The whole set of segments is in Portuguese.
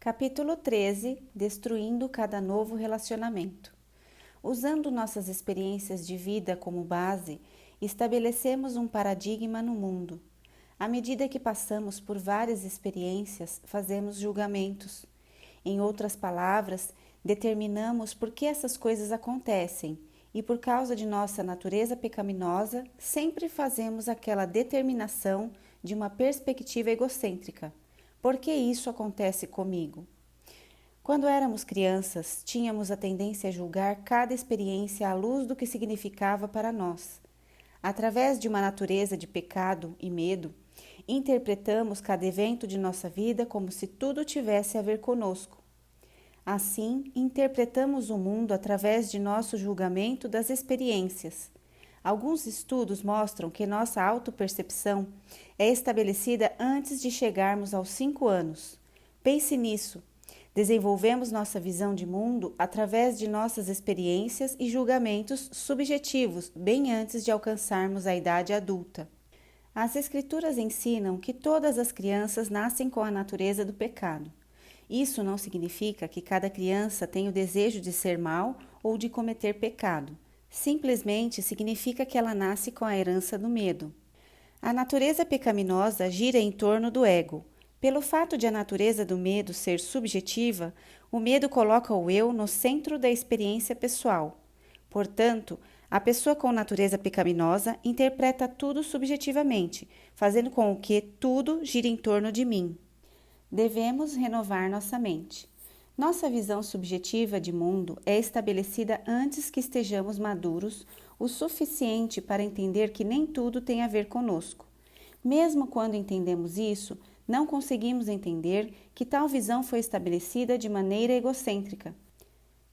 Capítulo 13. Destruindo cada novo relacionamento. Usando nossas experiências de vida como base, estabelecemos um paradigma no mundo. À medida que passamos por várias experiências, fazemos julgamentos. Em outras palavras, determinamos por que essas coisas acontecem e, por causa de nossa natureza pecaminosa, sempre fazemos aquela determinação de uma perspectiva egocêntrica. Por que isso acontece comigo? Quando éramos crianças, tínhamos a tendência a julgar cada experiência à luz do que significava para nós. Através de uma natureza de pecado e medo, interpretamos cada evento de nossa vida como se tudo tivesse a ver conosco. Assim, interpretamos o mundo através de nosso julgamento das experiências. Alguns estudos mostram que nossa autopercepção é estabelecida antes de chegarmos aos 5 anos. Pense nisso. Desenvolvemos nossa visão de mundo através de nossas experiências e julgamentos subjetivos bem antes de alcançarmos a idade adulta. As Escrituras ensinam que todas as crianças nascem com a natureza do pecado. Isso não significa que cada criança tem o desejo de ser mal ou de cometer pecado. Simplesmente significa que ela nasce com a herança do medo. A natureza pecaminosa gira em torno do ego. Pelo fato de a natureza do medo ser subjetiva, o medo coloca o eu no centro da experiência pessoal. Portanto, a pessoa com natureza pecaminosa interpreta tudo subjetivamente, fazendo com que tudo gire em torno de mim. Devemos renovar nossa mente. Nossa visão subjetiva de mundo é estabelecida antes que estejamos maduros o suficiente para entender que nem tudo tem a ver conosco. Mesmo quando entendemos isso, não conseguimos entender que tal visão foi estabelecida de maneira egocêntrica.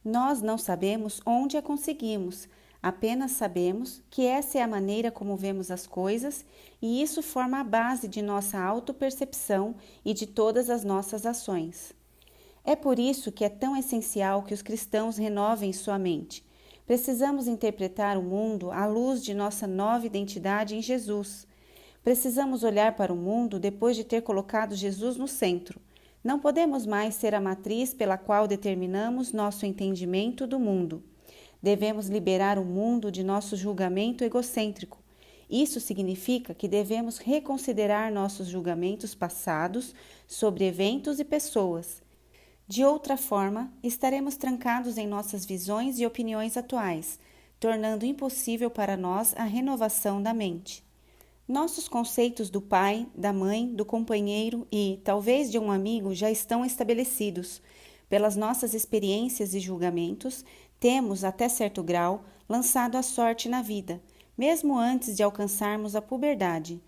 Nós não sabemos onde a conseguimos, apenas sabemos que essa é a maneira como vemos as coisas e isso forma a base de nossa autopercepção e de todas as nossas ações. É por isso que é tão essencial que os cristãos renovem sua mente. Precisamos interpretar o mundo à luz de nossa nova identidade em Jesus. Precisamos olhar para o mundo depois de ter colocado Jesus no centro. Não podemos mais ser a matriz pela qual determinamos nosso entendimento do mundo. Devemos liberar o mundo de nosso julgamento egocêntrico. Isso significa que devemos reconsiderar nossos julgamentos passados sobre eventos e pessoas. De outra forma, estaremos trancados em nossas visões e opiniões atuais, tornando impossível para nós a renovação da mente. Nossos conceitos do pai, da mãe, do companheiro e, talvez, de um amigo já estão estabelecidos. Pelas nossas experiências e julgamentos, temos, até certo grau, lançado a sorte na vida, mesmo antes de alcançarmos a puberdade.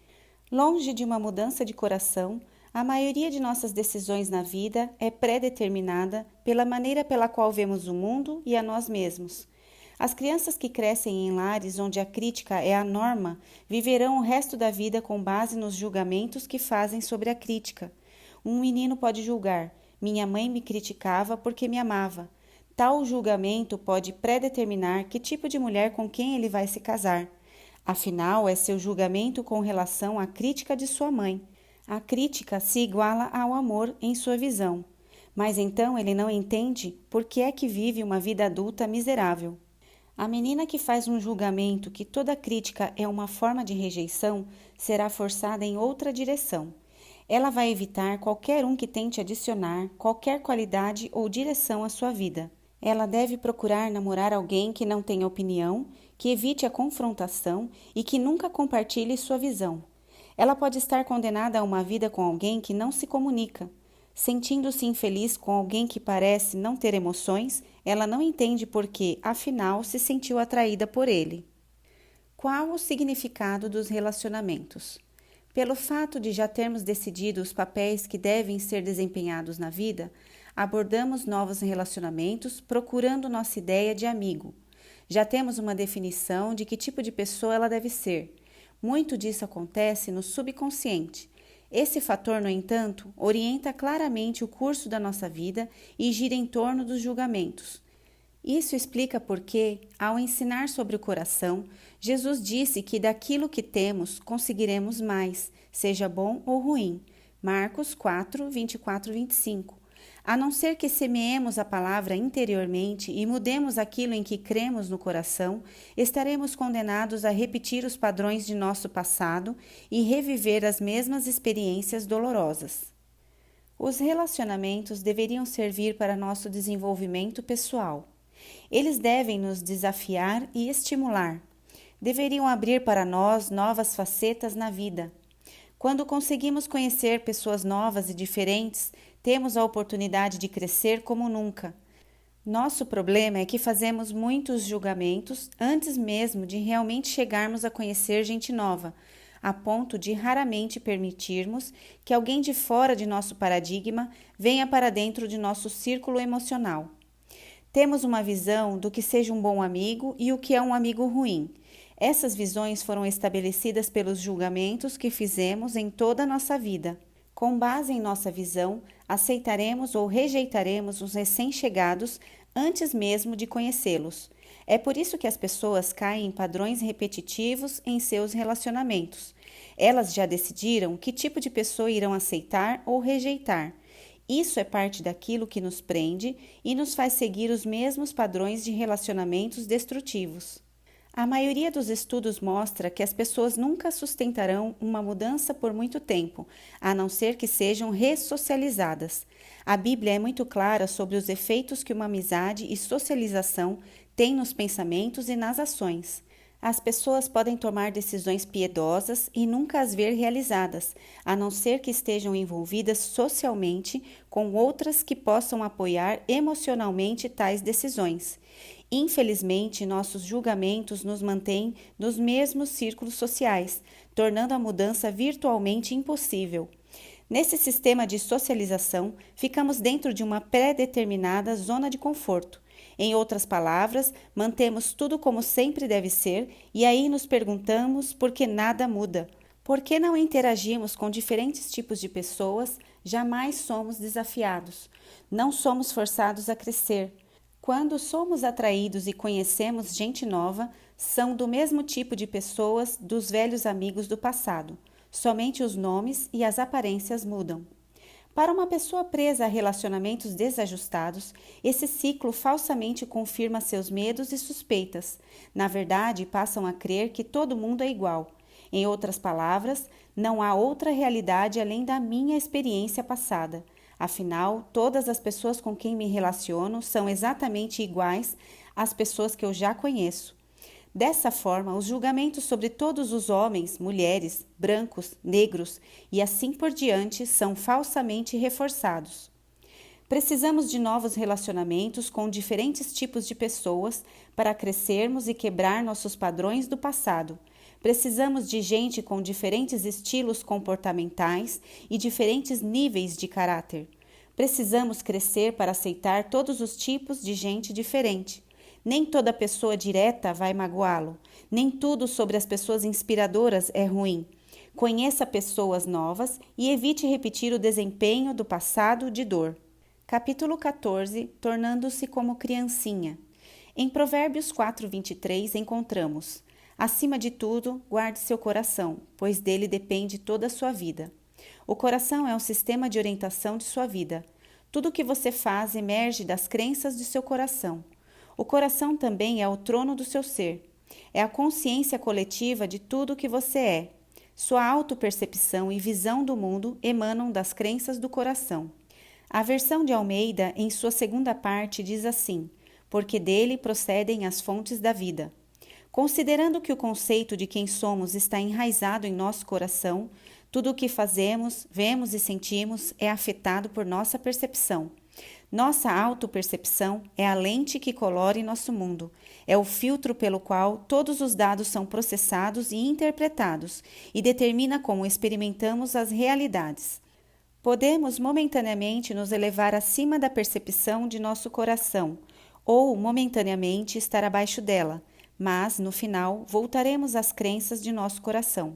Longe de uma mudança de coração, a maioria de nossas decisões na vida é pré-determinada pela maneira pela qual vemos o mundo e a nós mesmos. As crianças que crescem em lares onde a crítica é a norma viverão o resto da vida com base nos julgamentos que fazem sobre a crítica. Um menino pode julgar: minha mãe me criticava porque me amava. Tal julgamento pode pré-determinar que tipo de mulher com quem ele vai se casar. Afinal, é seu julgamento com relação à crítica de sua mãe. A crítica se iguala ao amor em sua visão, mas então ele não entende por que é que vive uma vida adulta miserável. A menina que faz um julgamento que toda crítica é uma forma de rejeição será forçada em outra direção. Ela vai evitar qualquer um que tente adicionar qualquer qualidade ou direção à sua vida. Ela deve procurar namorar alguém que não tenha opinião, que evite a confrontação e que nunca compartilhe sua visão. Ela pode estar condenada a uma vida com alguém que não se comunica. Sentindo-se infeliz com alguém que parece não ter emoções, ela não entende por que, afinal, se sentiu atraída por ele. Qual o significado dos relacionamentos? Pelo fato de já termos decidido os papéis que devem ser desempenhados na vida, abordamos novos relacionamentos procurando nossa ideia de amigo. Já temos uma definição de que tipo de pessoa ela deve ser. Muito disso acontece no subconsciente. Esse fator, no entanto, orienta claramente o curso da nossa vida e gira em torno dos julgamentos. Isso explica por que, ao ensinar sobre o coração, Jesus disse que daquilo que temos conseguiremos mais, seja bom ou ruim. Marcos 4, 24 e 25. A não ser que semeemos a palavra interiormente e mudemos aquilo em que cremos no coração, estaremos condenados a repetir os padrões de nosso passado e reviver as mesmas experiências dolorosas. Os relacionamentos deveriam servir para nosso desenvolvimento pessoal. Eles devem nos desafiar e estimular. Deveriam abrir para nós novas facetas na vida. Quando conseguimos conhecer pessoas novas e diferentes, temos a oportunidade de crescer como nunca. Nosso problema é que fazemos muitos julgamentos antes mesmo de realmente chegarmos a conhecer gente nova, a ponto de raramente permitirmos que alguém de fora de nosso paradigma venha para dentro de nosso círculo emocional. Temos uma visão do que seja um bom amigo e o que é um amigo ruim. Essas visões foram estabelecidas pelos julgamentos que fizemos em toda a nossa vida. Com base em nossa visão, aceitaremos ou rejeitaremos os recém-chegados antes mesmo de conhecê-los. É por isso que as pessoas caem em padrões repetitivos em seus relacionamentos. Elas já decidiram que tipo de pessoa irão aceitar ou rejeitar. Isso é parte daquilo que nos prende e nos faz seguir os mesmos padrões de relacionamentos destrutivos. A maioria dos estudos mostra que as pessoas nunca sustentarão uma mudança por muito tempo, a não ser que sejam ressocializadas. A Bíblia é muito clara sobre os efeitos que uma amizade e socialização têm nos pensamentos e nas ações. As pessoas podem tomar decisões piedosas e nunca as ver realizadas, a não ser que estejam envolvidas socialmente com outras que possam apoiar emocionalmente tais decisões. Infelizmente, nossos julgamentos nos mantêm nos mesmos círculos sociais, tornando a mudança virtualmente impossível. Nesse sistema de socialização, ficamos dentro de uma pré-determinada zona de conforto. Em outras palavras, mantemos tudo como sempre deve ser e aí nos perguntamos por que nada muda. Por que não interagimos com diferentes tipos de pessoas? Jamais somos desafiados. Não somos forçados a crescer. Quando somos atraídos e conhecemos gente nova, são do mesmo tipo de pessoas dos velhos amigos do passado. Somente os nomes e as aparências mudam. Para uma pessoa presa a relacionamentos desajustados, esse ciclo falsamente confirma seus medos e suspeitas. Na verdade, passam a crer que todo mundo é igual. Em outras palavras, não há outra realidade além da minha experiência passada. Afinal, todas as pessoas com quem me relaciono são exatamente iguais às pessoas que eu já conheço. Dessa forma, os julgamentos sobre todos os homens, mulheres, brancos, negros e assim por diante são falsamente reforçados. Precisamos de novos relacionamentos com diferentes tipos de pessoas para crescermos e quebrar nossos padrões do passado. Precisamos de gente com diferentes estilos comportamentais e diferentes níveis de caráter. Precisamos crescer para aceitar todos os tipos de gente diferente. Nem toda pessoa direta vai magoá-lo. Nem tudo sobre as pessoas inspiradoras é ruim. Conheça pessoas novas e evite repetir o desempenho do passado de dor. Capítulo 14. Tornando-se como criancinha. Em Provérbios 4:23 encontramos: acima de tudo, guarde seu coração, pois dele depende toda a sua vida. O coração é um sistema de orientação de sua vida. Tudo o que você faz emerge das crenças de seu coração. O coração também é o trono do seu ser. É a consciência coletiva de tudo o que você é. Sua autopercepção e visão do mundo emanam das crenças do coração. A versão de Almeida, em sua segunda parte, diz assim: porque dele procedem as fontes da vida. Considerando que o conceito de quem somos está enraizado em nosso coração, tudo o que fazemos, vemos e sentimos é afetado por nossa percepção. Nossa autopercepção é a lente que colore nosso mundo. É o filtro pelo qual todos os dados são processados e interpretados e determina como experimentamos as realidades. Podemos momentaneamente nos elevar acima da percepção de nosso coração ou momentaneamente estar abaixo dela, mas, no final, voltaremos às crenças de nosso coração.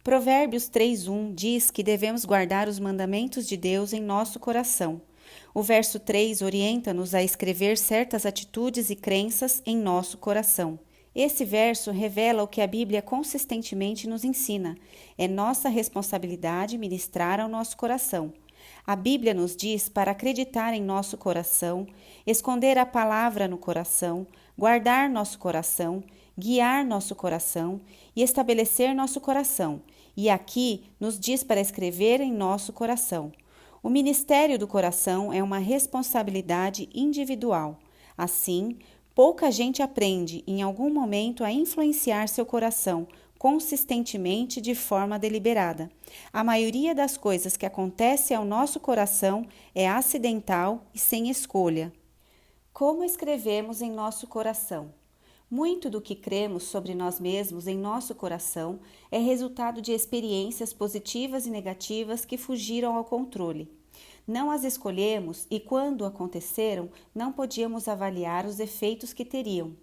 Provérbios 3:1 diz que devemos guardar os mandamentos de Deus em nosso coração. O verso 3 orienta-nos a escrever certas atitudes e crenças em nosso coração. Esse verso revela o que a Bíblia consistentemente nos ensina. É nossa responsabilidade ministrar ao nosso coração. A Bíblia nos diz para acreditar em nosso coração, esconder a palavra no coração, guardar nosso coração, guiar nosso coração e estabelecer nosso coração. E aqui nos diz para escrever em nosso coração. O ministério do coração é uma responsabilidade individual. Assim, pouca gente aprende em algum momento a influenciar seu coração consistentemente de forma deliberada. A maioria das coisas que acontecem ao nosso coração é acidental e sem escolha. Como escrevemos em nosso coração? Muito do que cremos sobre nós mesmos em nosso coração é resultado de experiências positivas e negativas que fugiram ao controle. Não as escolhemos e, quando aconteceram, não podíamos avaliar os efeitos que teriam.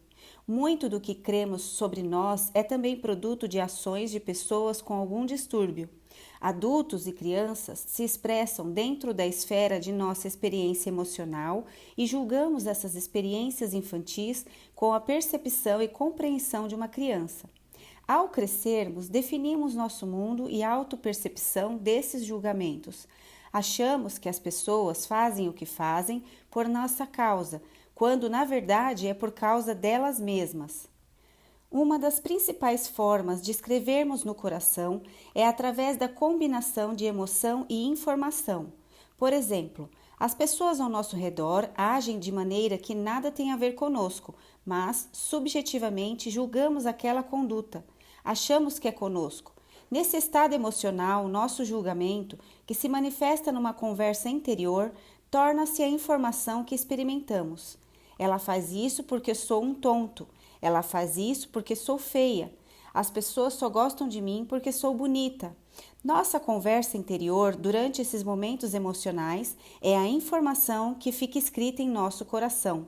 Muito do que cremos sobre nós é também produto de ações de pessoas com algum distúrbio. Adultos e crianças se expressam dentro da esfera de nossa experiência emocional e julgamos essas experiências infantis com a percepção e compreensão de uma criança. Ao crescermos, definimos nosso mundo e autopercepção desses julgamentos. Achamos que as pessoas fazem o que fazem por nossa causa, quando na verdade é por causa delas mesmas. Uma das principais formas de escrevermos no coração é através da combinação de emoção e informação. Por exemplo, as pessoas ao nosso redor agem de maneira que nada tem a ver conosco, mas subjetivamente julgamos aquela conduta. Achamos que é conosco. Nesse estado emocional, nosso julgamento, que se manifesta numa conversa interior, torna-se a informação que experimentamos. Ela faz isso porque sou um tonto. Ela faz isso porque sou feia. As pessoas só gostam de mim porque sou bonita. Nossa conversa interior, durante esses momentos emocionais, é a informação que fica escrita em nosso coração.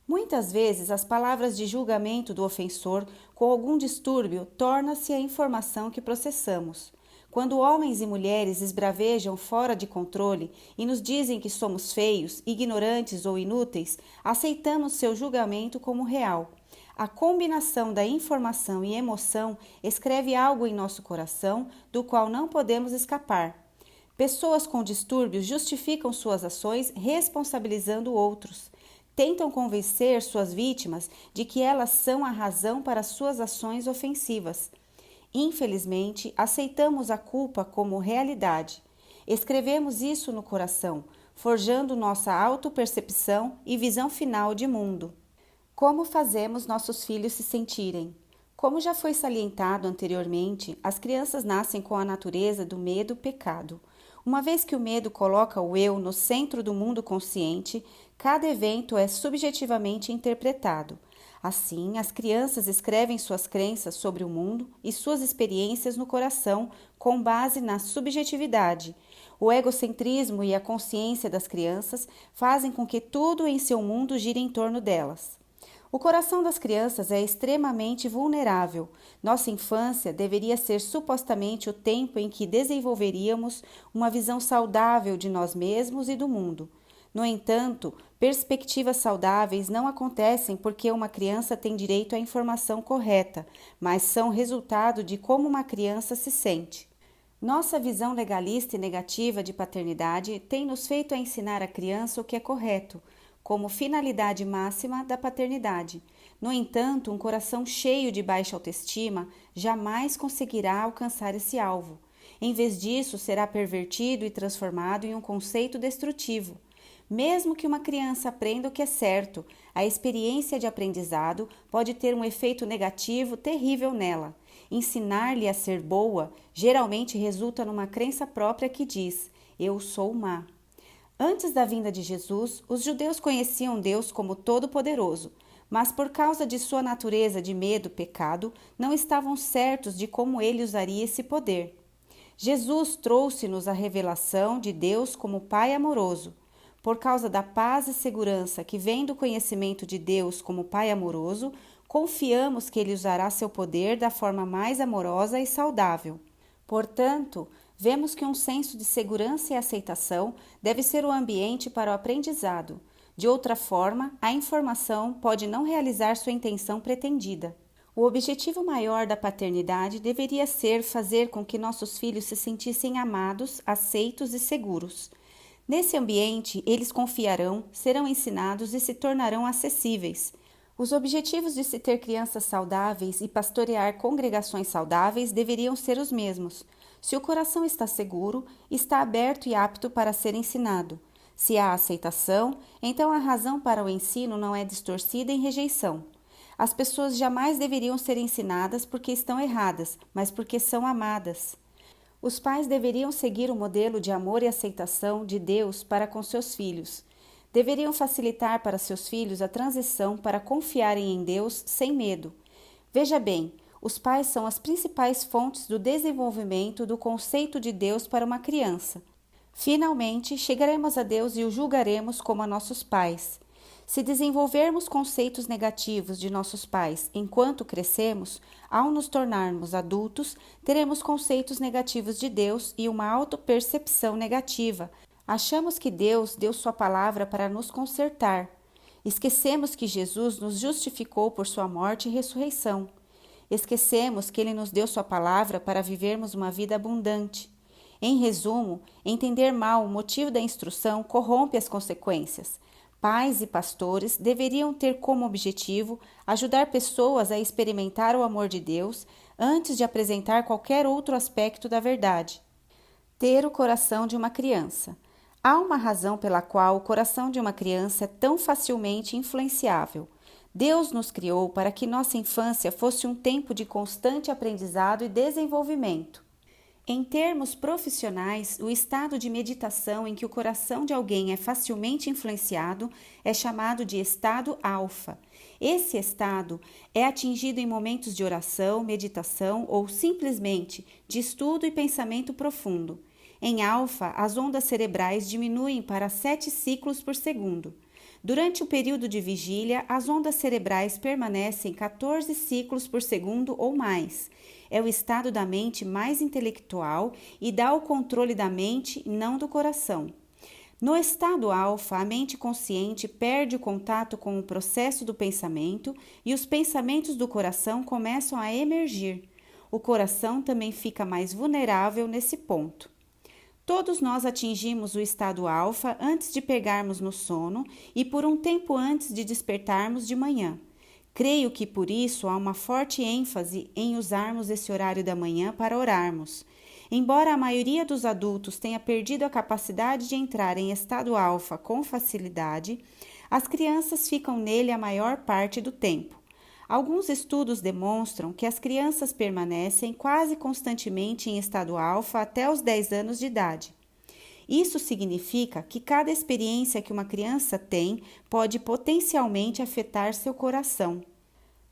Muitas vezes, as palavras de julgamento do ofensor com algum distúrbio tornam-se a informação que processamos. Quando homens e mulheres esbravejam fora de controle e nos dizem que somos feios, ignorantes ou inúteis, aceitamos seu julgamento como real. A combinação da informação e emoção escreve algo em nosso coração do qual não podemos escapar. Pessoas com distúrbios justificam suas ações responsabilizando outros. Tentam convencer suas vítimas de que elas são a razão para suas ações ofensivas. Infelizmente, aceitamos a culpa como realidade. Escrevemos isso no coração, forjando nossa autopercepção e visão final de mundo. Como fazemos nossos filhos se sentirem? Como já foi salientado anteriormente, as crianças nascem com a natureza do medo-pecado. Uma vez que o medo coloca o eu no centro do mundo consciente, cada evento é subjetivamente interpretado. Assim, as crianças escrevem suas crenças sobre o mundo e suas experiências no coração com base na subjetividade. O egocentrismo e a consciência das crianças fazem com que tudo em seu mundo gire em torno delas. O coração das crianças é extremamente vulnerável. Nossa infância deveria ser supostamente o tempo em que desenvolveríamos uma visão saudável de nós mesmos e do mundo. No entanto, perspectivas saudáveis não acontecem porque uma criança tem direito à informação correta, mas são resultado de como uma criança se sente. Nossa visão legalista e negativa de paternidade tem nos feito a ensinar à criança o que é correto, como finalidade máxima da paternidade. No entanto, um coração cheio de baixa autoestima jamais conseguirá alcançar esse alvo. Em vez disso, será pervertido e transformado em um conceito destrutivo. Mesmo que uma criança aprenda o que é certo, a experiência de aprendizado pode ter um efeito negativo terrível nela. Ensinar-lhe a ser boa geralmente resulta numa crença própria que diz: eu sou má. Antes da vinda de Jesus, os judeus conheciam Deus como Todo-Poderoso, mas por causa de sua natureza de medo-pecado, não estavam certos de como ele usaria esse poder. Jesus trouxe-nos a revelação de Deus como Pai amoroso. Por causa da paz e segurança que vem do conhecimento de Deus como Pai amoroso, confiamos que Ele usará seu poder da forma mais amorosa e saudável. Portanto, vemos que um senso de segurança e aceitação deve ser o ambiente para o aprendizado. De outra forma, a informação pode não realizar sua intenção pretendida. O objetivo maior da paternidade deveria ser fazer com que nossos filhos se sentissem amados, aceitos e seguros. Nesse ambiente, eles confiarão, serão ensinados e se tornarão acessíveis. Os objetivos de se ter crianças saudáveis e pastorear congregações saudáveis deveriam ser os mesmos. Se o coração está seguro, está aberto e apto para ser ensinado. Se há aceitação, então a razão para o ensino não é distorcida em rejeição. As pessoas jamais deveriam ser ensinadas porque estão erradas, mas porque são amadas. Os pais deveriam seguir o modelo de amor e aceitação de Deus para com seus filhos. Deveriam facilitar para seus filhos a transição para confiarem em Deus sem medo. Veja bem, os pais são as principais fontes do desenvolvimento do conceito de Deus para uma criança. Finalmente, chegaremos a Deus e o julgaremos como a nossos pais. Se desenvolvermos conceitos negativos de nossos pais enquanto crescemos, ao nos tornarmos adultos, teremos conceitos negativos de Deus e uma autopercepção negativa. Achamos que Deus deu sua palavra para nos consertar. Esquecemos que Jesus nos justificou por sua morte e ressurreição. Esquecemos que ele nos deu sua palavra para vivermos uma vida abundante. Em resumo, entender mal o motivo da instrução corrompe as consequências. Pais e pastores deveriam ter como objetivo ajudar pessoas a experimentar o amor de Deus antes de apresentar qualquer outro aspecto da verdade. Ter o coração de uma criança. Há uma razão pela qual o coração de uma criança é tão facilmente influenciável. Deus nos criou para que nossa infância fosse um tempo de constante aprendizado e desenvolvimento. Em termos profissionais, o estado de meditação em que o coração de alguém é facilmente influenciado é chamado de estado alfa. Esse estado é atingido em momentos de oração, meditação ou simplesmente de estudo e pensamento profundo. Em alfa, as ondas cerebrais diminuem para 7 ciclos por segundo. Durante o período de vigília, as ondas cerebrais permanecem 14 ciclos por segundo ou mais. É o estado da mente mais intelectual e dá o controle da mente, não do coração. No estado alfa, a mente consciente perde o contato com o processo do pensamento e os pensamentos do coração começam a emergir. O coração também fica mais vulnerável nesse ponto. Todos nós atingimos o estado alfa antes de pegarmos no sono e por um tempo antes de despertarmos de manhã. Creio que por isso há uma forte ênfase em usarmos esse horário da manhã para orarmos. Embora a maioria dos adultos tenha perdido a capacidade de entrar em estado alfa com facilidade, as crianças ficam nele a maior parte do tempo. Alguns estudos demonstram que as crianças permanecem quase constantemente em estado alfa até os 10 anos de idade. Isso significa que cada experiência que uma criança tem pode potencialmente afetar seu coração.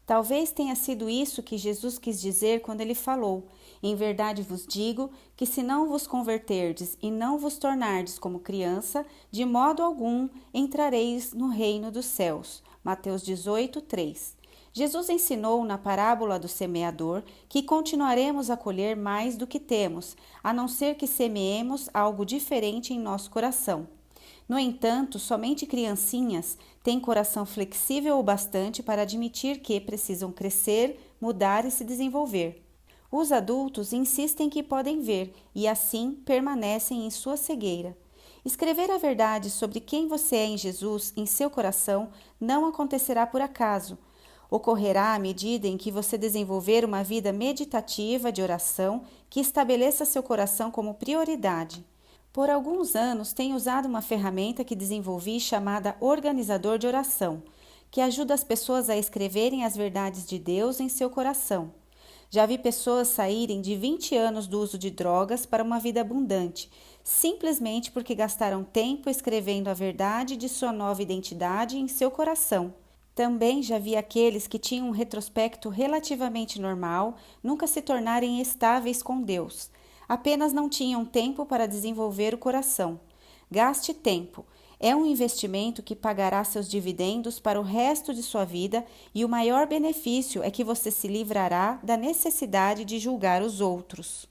Talvez tenha sido isso que Jesus quis dizer quando ele falou: em verdade vos digo que se não vos converterdes e não vos tornardes como criança, de modo algum entrareis no reino dos céus. Mateus 18, 3. Jesus ensinou na parábola do semeador que continuaremos a colher mais do que temos, a não ser que semeemos algo diferente em nosso coração. No entanto, somente criancinhas têm coração flexível o bastante para admitir que precisam crescer, mudar e se desenvolver. Os adultos insistem que podem ver e assim permanecem em sua cegueira. Escrever a verdade sobre quem você é em Jesus em seu coração não acontecerá por acaso. Ocorrerá à medida em que você desenvolver uma vida meditativa de oração que estabeleça seu coração como prioridade. Por alguns anos, tenho usado uma ferramenta que desenvolvi chamada Organizador de Oração, que ajuda as pessoas a escreverem as verdades de Deus em seu coração. Já vi pessoas saírem de 20 anos do uso de drogas para uma vida abundante, simplesmente porque gastaram tempo escrevendo a verdade de sua nova identidade em seu coração. Também já vi aqueles que tinham um retrospecto relativamente normal nunca se tornarem estáveis com Deus. Apenas não tinham tempo para desenvolver o coração. Gaste tempo. É um investimento que pagará seus dividendos para o resto de sua vida e o maior benefício é que você se livrará da necessidade de julgar os outros.